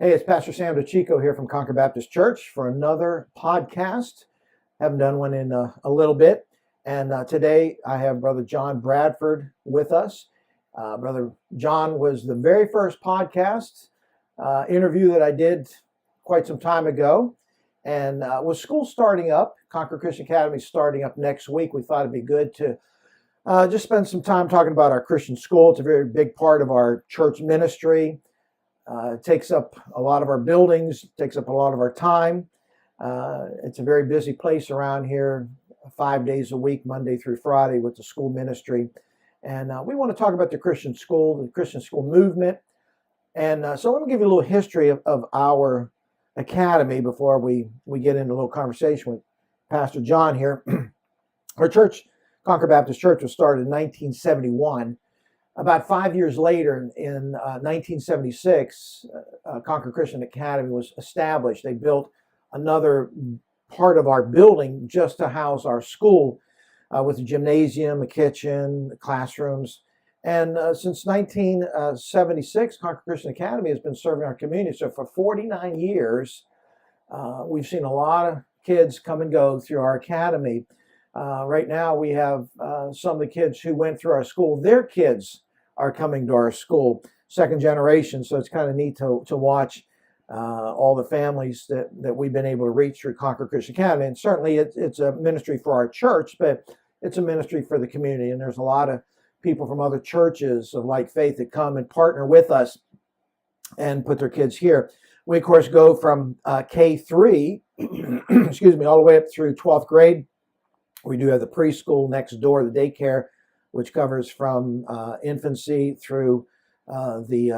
Hey, it's Pastor Sam DeChico here from Concord Baptist Church for another podcast. Haven't done one in a little bit. And today I have Brother John Bradford with us. Brother John was the very first podcast interview that I did quite some time ago. And with school starting up, Concord Christian Academy starting up next week, we thought it'd be good to just spend some time talking about our Christian school. It's a very big part of our church ministry. It takes up a lot of our buildings, takes up a lot of our time. It's a very busy place around here, 5 days a week, Monday through Friday, with the school ministry. And we want to talk about the Christian school movement. And so let me give you a little history of our academy before we get into a little conversation with Pastor John here. Our church, Concord Baptist Church, was started in 1971. About 5 years later, in 1976, Concord Christian Academy was established. They built another part of our building just to house our school with a gymnasium, a kitchen, classrooms. And since 1976, Concord Christian Academy has been serving our community. So for 49 years, we've seen a lot of kids come and go through our academy. Right now, we have some of the kids who went through our school. Their kids are coming to our school, second generation. So it's kind of neat to watch all the families that we've been able to reach through Concord Christian Academy. And certainly it's a ministry for our church, but it's a ministry for the community. And there's a lot of people from other churches of like faith that come and partner with us and put their kids here. We, of course, go from K3, excuse me, all the way up through 12th grade. We do have the preschool next door, the daycare, which covers from infancy through the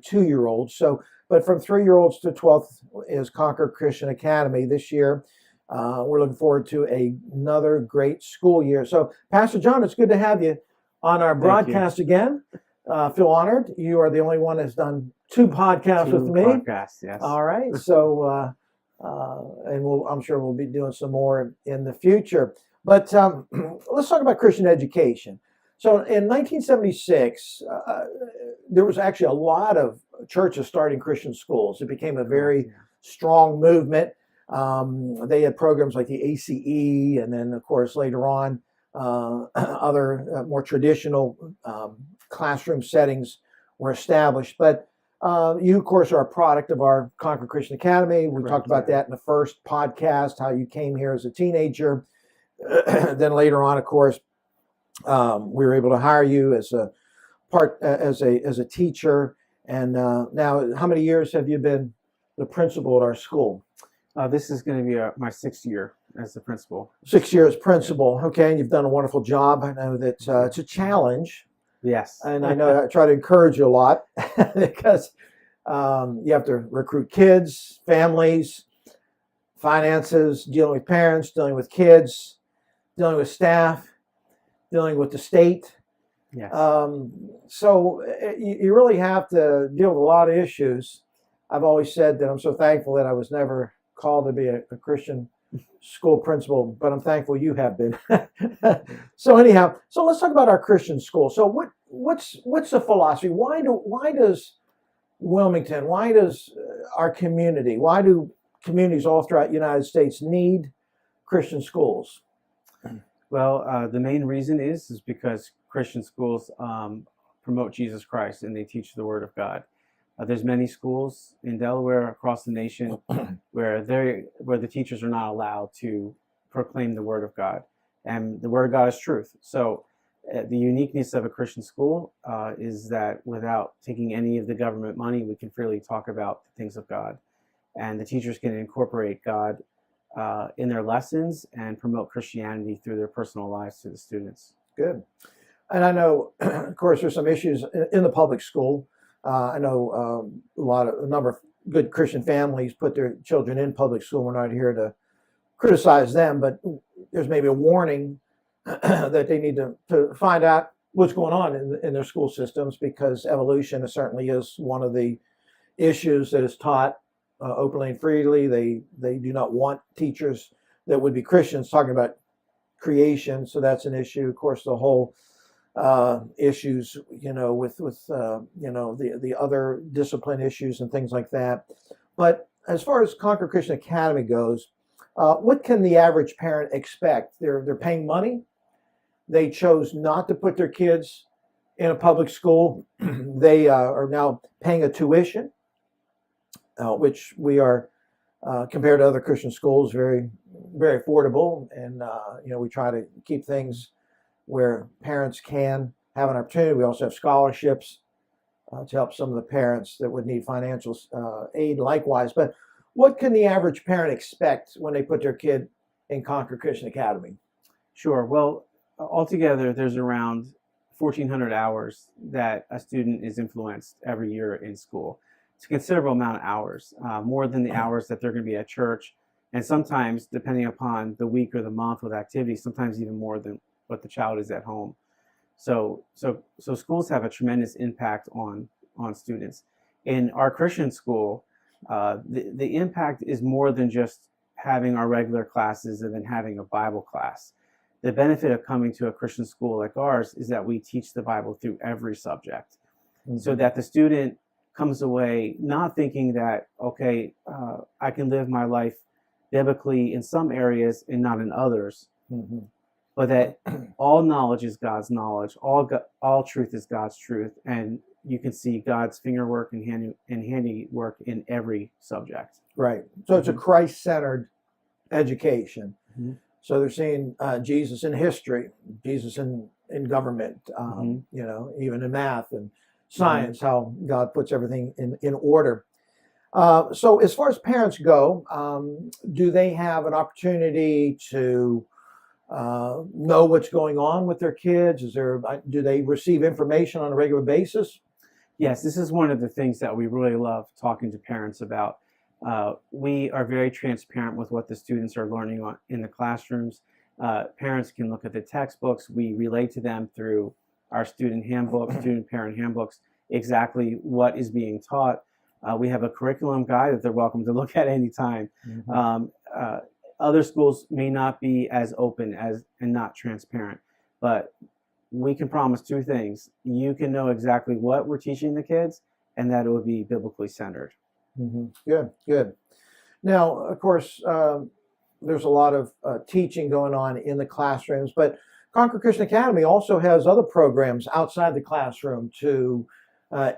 2-year-olds. So, but from 3-year-olds to 12th is Concord Christian Academy. This year, we're looking forward to another great school year. So, Pastor John, it's good to have you on our broadcast again. Feel honored. You are the only one that's done 2 podcasts with me. Podcasts, yes. All right. So, and I'm sure we'll be doing some more in the future. But let's talk about Christian education. So in 1976, there was actually a lot of churches starting Christian schools. It became a very strong movement. They had programs like the ACE, and then, of course, later on, other more traditional classroom settings were established. But you, of course, are a product of our Concord Christian Academy. We talked about that in the first podcast, how you came here as a teenager. Then later on, of course, we were able to hire you as a teacher. And now, how many years have you been the principal at our school? This is going to be my 6th year as the principal. 6 years principal. Okay, and you've done a wonderful job. I know that it's a challenge. Yes. And I know I try to encourage you a lot because you have to recruit kids, families, finances, dealing with parents, dealing with kids, dealing with staff, dealing with the state. Yes. So you really have to deal with a lot of issues. I've always said that I'm so thankful that I was never called to be a Christian school principal, but I'm thankful you have been. So anyhow, so let's talk about our Christian school. So what's the philosophy? Why does Wilmington, why does our community, why do communities all throughout the United States need Christian schools? Well, the main reason is because Christian schools promote Jesus Christ and they teach the Word of God. There's many schools in Delaware, across the nation, where the teachers are not allowed to proclaim the Word of God, and the Word of God is truth. So, the uniqueness of a Christian school is that without taking any of the government money, we can freely talk about the things of God, and the teachers can incorporate God in their lessons and promote Christianity through their personal lives to the students. Good. And I know, of course, there's some issues in the public school. I know a number of good Christian families put their children in public school. We're not here to criticize them, but there's maybe a warning that they need to find out what's going on in their school systems, because evolution certainly is one of the issues that is taught openly and freely. They do not want teachers that would be Christians talking about creation, so that's an issue. Of course, the whole issues, with the other discipline issues and things like that. But as far as Concord Christian Academy goes, what can the average parent expect? They're paying money. They chose not to put their kids in a public school. They are now paying a tuition, which we are, compared to other Christian schools, very, very affordable. And, we try to keep things where parents can have an opportunity. We also have scholarships to help some of the parents that would need financial aid likewise. But what can the average parent expect when they put their kid in Concord Christian Academy? Sure. Well, altogether, there's around 1,400 hours that a student is influenced every year in school. It's a considerable amount of hours, more than the hours that they're going to be at church. And sometimes, depending upon the week or the month with activities, sometimes even more than what the child is at home. So schools have a tremendous impact on students. In our Christian school, the impact is more than just having our regular classes and then having a Bible class. The benefit of coming to a Christian school like ours is that we teach the Bible through every subject, so that the student comes away not thinking that, okay, I can live my life biblically in some areas and not in others, but that all knowledge is God's knowledge, all truth is God's truth, and you can see God's fingerwork and handiwork in every subject. Right. So it's a Christ-centered education. So they're seeing Jesus in history, Jesus in government, even in math and science, how God puts everything in order. So as far as parents go, do they have an opportunity to know what's going on with their kids? Do they receive information on a regular basis? Yes, this is one of the things that we really love talking to parents about. We are very transparent with what the students are learning in the classrooms. Parents can look at the textbooks. We relate to them through our student handbooks, student parent handbooks, exactly what is being taught. We have a curriculum guide that they're welcome to look at any time. Other schools may not be as open and not transparent, but we can promise two things. You can know exactly what we're teaching the kids, and that it would be biblically centered. Good. Now, of course, there's a lot of teaching going on in the classrooms, but Concord Christian Academy also has other programs outside the classroom to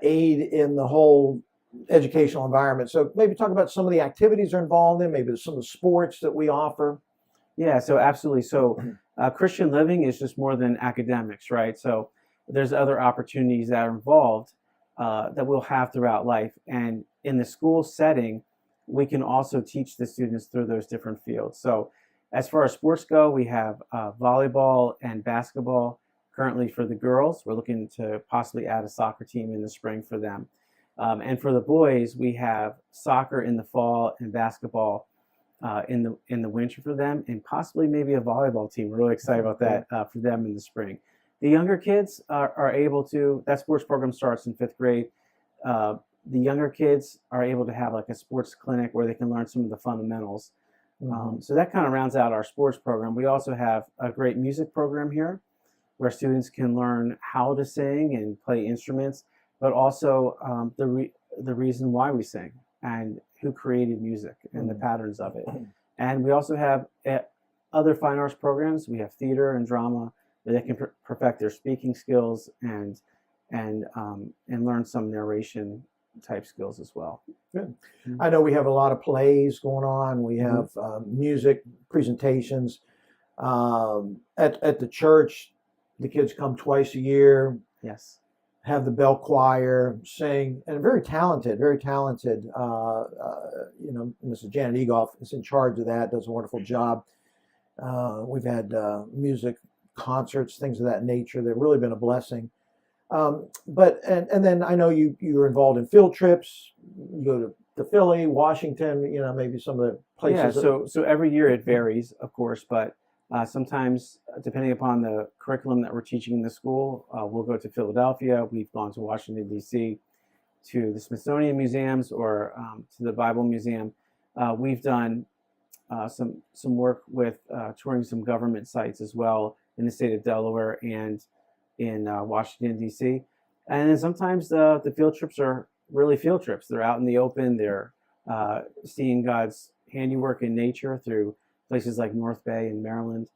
aid in the whole educational environment. So maybe talk about some of the activities they're involved in, maybe some of the sports that we offer. Yeah, so absolutely. So Christian living is just more than academics, right? So there's other opportunities that are involved that we'll have throughout life. And in the school setting, we can also teach the students through those different fields. So as far as sports go, we have volleyball and basketball currently for the girls. We're looking to possibly add a soccer team in the spring for them. And for the boys, we have soccer in the fall and basketball in the winter for them, and possibly maybe a volleyball team. We're really excited about that for them in the spring. The younger kids are able to, that sports program starts in 5th grade. The younger kids are able to have like a sports clinic where they can learn some of the fundamentals. So that kind of rounds out our sports program. We also have a great music program here where students can learn how to sing and play instruments, but also the reason why we sing and who created music and the patterns of it. And we also have other fine arts programs. We have theater and drama where they can perfect their speaking skills and learn some narration type skills as well. Good. I know we have a lot of plays going on. We have music presentations at the church. The kids come twice a year. Yes. Have the bell choir sing, and very talented. Mrs. Janet Egoff is in charge of that, does a wonderful job. We've had music concerts, things of that nature. They've really been a blessing. But then I know you're involved in field trips. You go to Philly, Washington, maybe some of the places. Yeah, so every year it varies, of course, but sometimes, depending upon the curriculum that we're teaching in the school, we'll go to Philadelphia. We've gone to Washington, D.C., to the Smithsonian Museums or to the Bible Museum. We've done some work with touring some government sites as well in the state of Delaware and in Washington, D.C. And then sometimes the field trips are really field trips. They're out in the open. They're seeing God's handiwork in nature through places like North Bay in Maryland.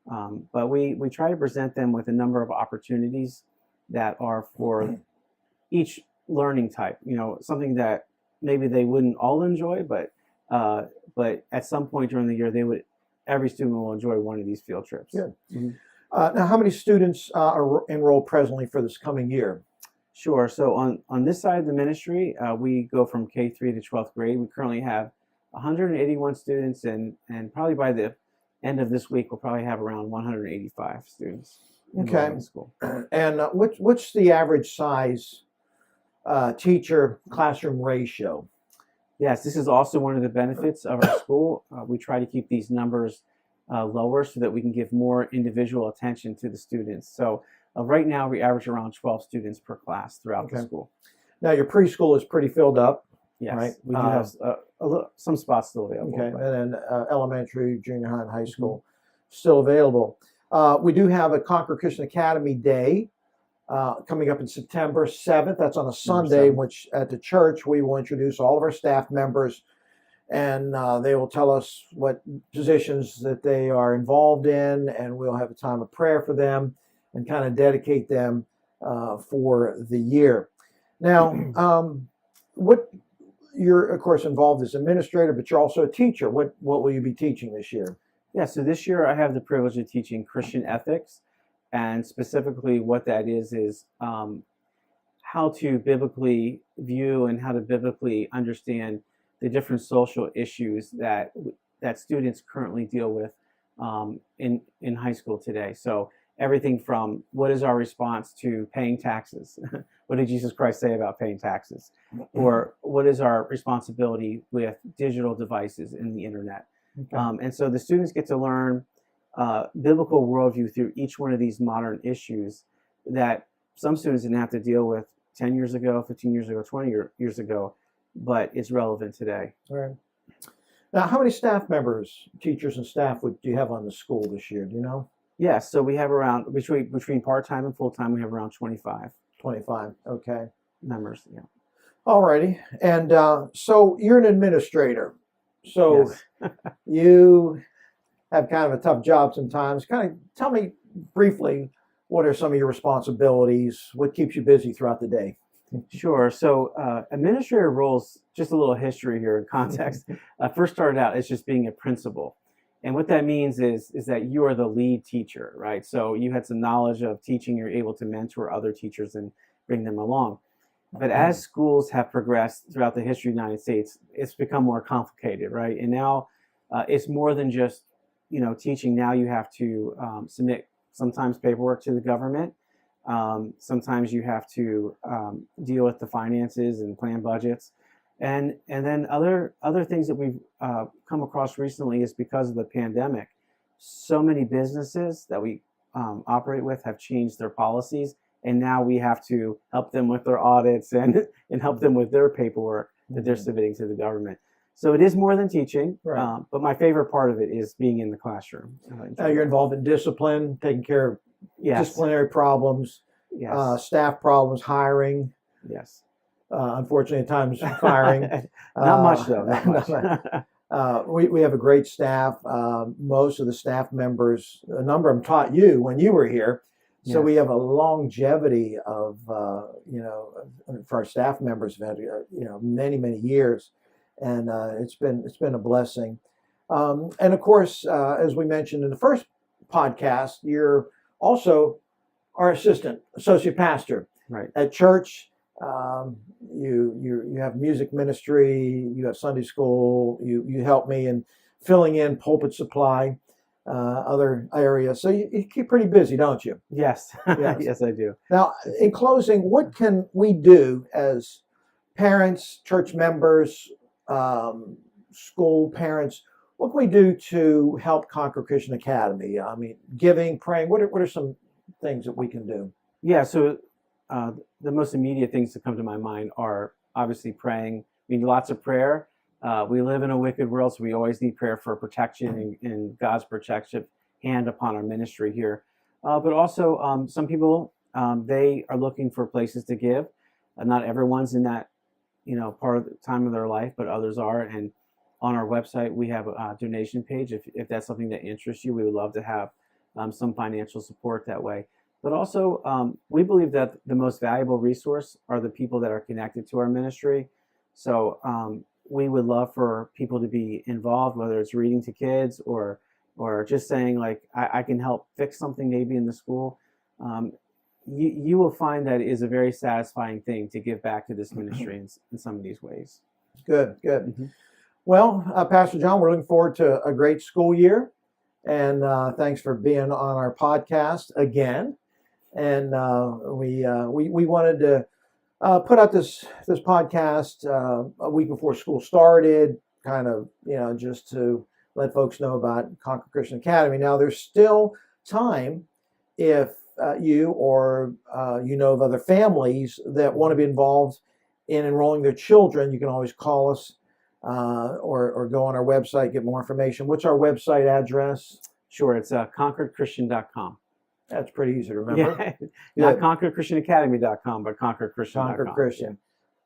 But we try to present them with a number of opportunities that are for each learning type. Something that maybe they wouldn't all enjoy, but at some point during the year, every student will enjoy one of these field trips. Yeah. Mm-hmm. Now, how many students are enrolled presently for this coming year? Sure. So on this side of the ministry, we go from K3 to 12th grade. We currently have 181 students, and probably by the end of this week, we'll probably have around 185 students in school. And what's the average size teacher classroom ratio? Yes, this is also one of the benefits of our school. We try to keep these numbers lower so that we can give more individual attention to the students. So right now, we average around 12 students per class throughout the school. Now, your preschool is pretty filled up. Yes, right? We do have some spots still available. Okay, and then elementary, junior high, and high school still available. We do have a Concord Christian Academy Day coming up in September 7th. That's on a Sunday, which at the church we will introduce all of our staff members, and they will tell us what positions that they are involved in, and we'll have a time of prayer for them and kind of dedicate them for the year. Now, you're of course involved as administrator, but you're also a teacher. What will you be teaching this year? Yeah, so this year I have the privilege of teaching Christian ethics, and specifically what that is how to biblically view and how to biblically understand the different social issues that students currently deal with in high school today. So everything from what is our response to paying taxes? What did Jesus Christ say about paying taxes? Or what is our responsibility with digital devices and the internet? Okay. And so the students get to learn biblical worldview through each one of these modern issues that some students didn't have to deal with 10 years ago, 15 years ago, 20 years ago, but it's relevant today. All right. Now, how many staff members, teachers and staff, do you have on the school this year? Do you know? Yeah, so we have around, between part-time and full-time, we have around 25. 25, okay. Members, yeah. All righty. And so you're an administrator. So yes. You have kind of a tough job sometimes. Kind of tell me briefly, what are some of your responsibilities? What keeps you busy throughout the day? Sure. So administrator roles, just a little history here in context. First started out as just being a principal. And what that means is that you are the lead teacher, right? So you had some knowledge of teaching, you're able to mentor other teachers and bring them along. But as schools have progressed throughout the history of the United States, it's become more complicated, right? And now it's more than just, teaching. Now you have to submit sometimes paperwork to the government. Sometimes you have to deal with the finances and plan budgets. And then other things that we've come across recently is because of the pandemic, so many businesses that we operate with have changed their policies, and now we have to help them with their audits and help them with their paperwork that they're submitting to the government. So it is more than teaching, right. But my favorite part of it is being in the classroom. You're involved in discipline, taking care of disciplinary problems, staff problems, hiring. Yes. Unfortunately, at times firing. Not much though. Not much. We have a great staff. Most of the staff members, a number of them taught you when you were here. So we have a longevity of, for our staff members have had, many, many years. And it's been a blessing. And of course, as we mentioned in the first podcast, you're also our associate pastor at church. You have music ministry, you have Sunday school, you help me in filling in pulpit supply, other areas. So you keep pretty busy, don't you? Yes. Yes, I do. Now, in closing, what can we do as parents, church members, school parents? What can we do to help Concord Christian Academy? I mean, giving, praying. What are some things that we can do? Yeah. So the most immediate things that come to my mind are obviously praying. We need lots of prayer. We live in a wicked world, so we always need prayer for protection and God's protective hand upon our ministry here. But also, some people they are looking for places to give. Not everyone's in that, part of the time of their life, but others are. And on our website, we have a donation page. If that's something that interests you, we would love to have some financial support that way. But also, we believe that the most valuable resource are the people that are connected to our ministry. So we would love for people to be involved, whether it's reading to kids or just saying, like, I can help fix something maybe in the school. You will find that it is a very satisfying thing to give back to this ministry in some of these ways. Good. Well, Pastor John, we're looking forward to a great school year, and thanks for being on our podcast again. And we wanted to put out this podcast a week before school started, kind of, just to let folks know about Concord Christian Academy. Now, there's still time if you or of other families that want to be involved in enrolling their children. You can always call us or go on our website, get more information. What's our website address? Sure, it's concordchristian.com. That's pretty easy to remember. Yeah. Not concordchristianacademy.com, but concordchristian.com. Concord Christian.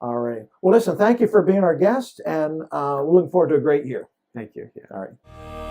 Yeah. All right. Well, listen, thank you for being our guest, and we're looking forward to a great year. Thank you. Yeah. All right.